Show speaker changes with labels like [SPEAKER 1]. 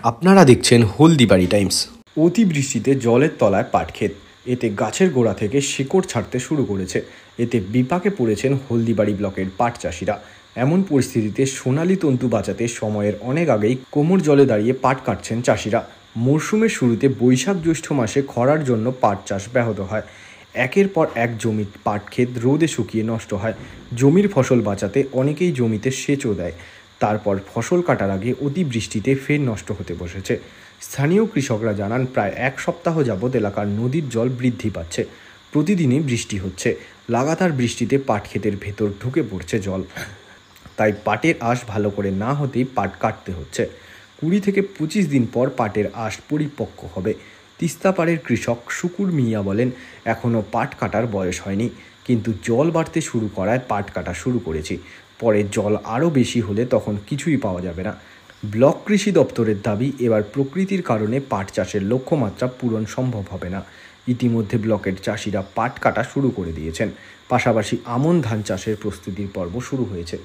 [SPEAKER 1] আপনারা দেখছেন হলদিবাড়ি টাইমস। অতিবৃষ্টিতে জলের তলায় পাট ক্ষেত, এতে গাছের গোড়া থেকে শিকড় ছাড়তে শুরু করেছে। এতে বিপাকে পড়েছেন হলদিবাড়ি ব্লকের পাট চাষিরা। এমন পরিস্থিতিতে সোনালী তন্তু বাঁচাতে সময়ের অনেক আগেই কোমর জলে দাঁড়িয়ে পাট কাটছেন চাষিরা। মরশুমের শুরুতে বৈশাখ জ্যৈষ্ঠ মাসে খরার জন্য পাট চাষ ব্যাহত হয়। একের পর এক জমির পাট ক্ষেত রোদে শুকিয়ে নষ্ট হয়। জমির ফসল বাঁচাতে অনেকেই জমিতে সেচও দেয়। তারপর ফসল কাটার আগে অতিবৃষ্টিতে ফের নষ্ট হতে বসেছে। স্থানীয় কৃষকরা জানান, প্রায় এক সপ্তাহ যাবৎ এলাকার নদীর জল বৃদ্ধি পাচ্ছে। প্রতিদিনই বৃষ্টি হচ্ছে। লাগাতার বৃষ্টিতে পাট ক্ষেতের ভেতর ঢুকে পড়ছে জল। তাই পাটের আঁশ ভালো করে না হতেই পাট কাটতে হচ্ছে। 20 থেকে 25 দিন পর পাটের আঁশ পরিপক্ক হবে। তিস্তাপাড়ের কৃষক শুকুর মিয়া বলেন, এখনও পাট কাটার বয়স হয়নি, কিন্তু জল বাড়তে শুরু করায় পাট কাটা শুরু করেছি। পরে জল আরও বেশি হলে তখন কিছুই পাওয়া যাবে না। ব্লক কৃষি দপ্তরের দাবি, এবার প্রকৃতির কারণে পাট চাষের লক্ষ্যমাত্রা পূরণ সম্ভব হবে না। ইতিমধ্যে ব্লকের চাষিরা পাট কাটা শুরু করে দিয়েছেন। পাশাপাশি আমন ধান চাষের প্রস্তুতির পর্ব শুরু হয়েছে।